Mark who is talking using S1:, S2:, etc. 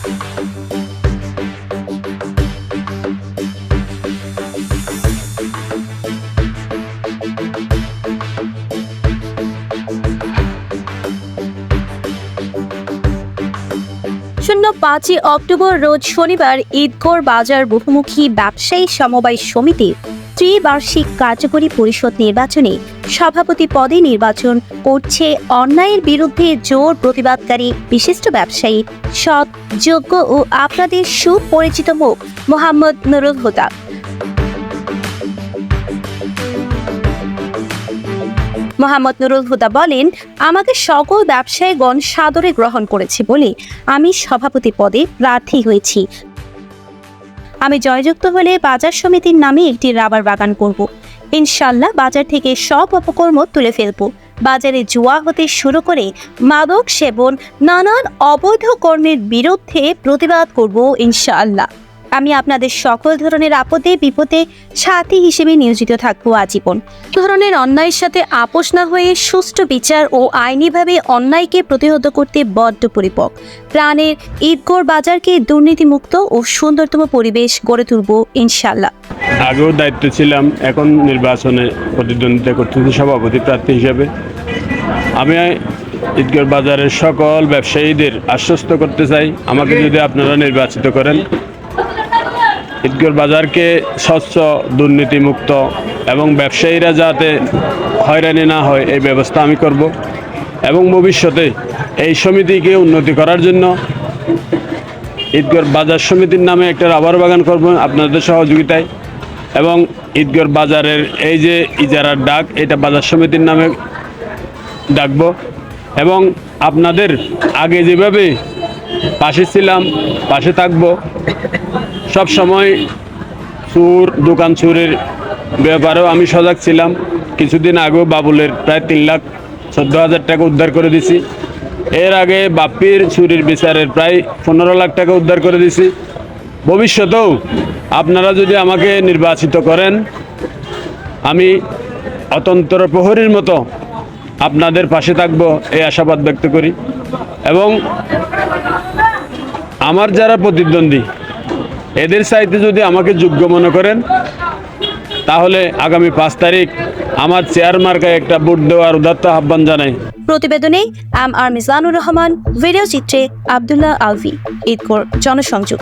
S1: 5 October রোজ শনিবার ঈদগড় বাজার বহুমুখী ব্যবসায়ী সমবায় সমিতির ত্রিবার্ষিক কার্যকরী পরিষদ নির্বাচনে সভাপতি পদে নির্বাচন করছে অন্যায়ের বিরুদ্ধে জোর প্রতিবাদকারী বিশিষ্ট ব্যবসায়ী, সৎ, যোগ্য ও আপনাদের সুপরিচিত মুখ মোহাম্মদ নুরুল হুদা। মোহাম্মদ নুরুল হুদা বলেন, আমাকে সকল ব্যবসায়ীগণ সাদরে গ্রহণ করেছে বলে আমি সভাপতি পদে প্রার্থী হয়েছি। আমি জয়যুক্ত হলে বাজার সমিতির নামে একটি রাবার বাগান করব। ইনশাল্লাহ বাজার থেকে সব অপকর্ম তুলে ফেলব। বাজারে জুয়া হতে শুরু করে মাদক সেবন, নানান অবৈধ কর্মের বিরুদ্ধে প্রতিবাদ করব ইনশাআল্লাহ। আমি আপনাদের সকল ধরনের আপদে বিপদে সাথী হিসেবে নিয়োজিত থাকবো আজীবন। ধরনের অন্যায়ের সাথে আপোষ না হয়ে সুষ্ঠু বিচার ও আইনিভাবে অন্যায়কে প্রতিহত করতে বদ্ধ পরিপক। প্রাণের ঈদগড় বাজারকে দুর্নীতিমুক্ত ও সুন্দরতম পরিবেশ গড়ে তুলব ইনশাআল্লাহ।
S2: আগেও দায়িত্ব ছিলাম, এখন নির্বাচনে প্রতিদ্বন্দ্বিতা করতেছি সভাপতি প্রার্থী হিসেবে। আমি ঈদগড় বাজারের সকল ব্যবসায়ীদের আশ্বস্ত করতে চাই, আমাকে যদি আপনারা নির্বাচিত করেন, ঈদগড় বাজারকে স্বচ্ছ, দুর্নীতিমুক্ত এবং ব্যবসায়ীরা যাতে হয়রানি না হয় এই ব্যবস্থা আমি করব। এবং ভবিষ্যতে এই সমিতিকে উন্নতি করার জন্য ঈদগড় বাজার সমিতির নামে একটা রাবার বাগান করব আপনাদের সহযোগিতায়। এবং ঈদগড় বাজারের এই যে ইজারার ডাক, এটা বাজার সমিতির নামে ডাকব। এবং আপনাদের আগে যেভাবে পাশে ছিলাম, পাশে থাকব। সব সময় চুর, দোকান চুরের ব্যাপারেও আমি সজাগ ছিলাম। কিছুদিন আগেও বাবুলের প্রায় 3,14,000 টাকা উদ্ধার করে দিছি। এর আগে বাপ্পির চুরির বিচারের প্রায় 15 লাখ টাকা উদ্ধার করে দিছি। ভবিষ্যতেও আপনারা যদি আমাকে নির্বাচিত করেন, আমি অতন্ত্র প্রহরীর মতো আপনাদের পাশে থাকব এই আশাবাদ ব্যক্ত করি। এবং আমার যারা প্রতিদ্বন্দ্বী, এদের চাইতে যদি আমাকে যোগ্য মনে করেন, তাহলে আগামী 5 তারিখ আমার চেয়ার মার্কায় একটা ভোট দেওয়ার উদাত্ত আহ্বান জানাই।
S1: প্রতিবেদনে আর মিজানুর রহমান, ভিডিও চিত্রে আব্দুল্লাহ আলভি, ঈদগড় জনসংযোগ।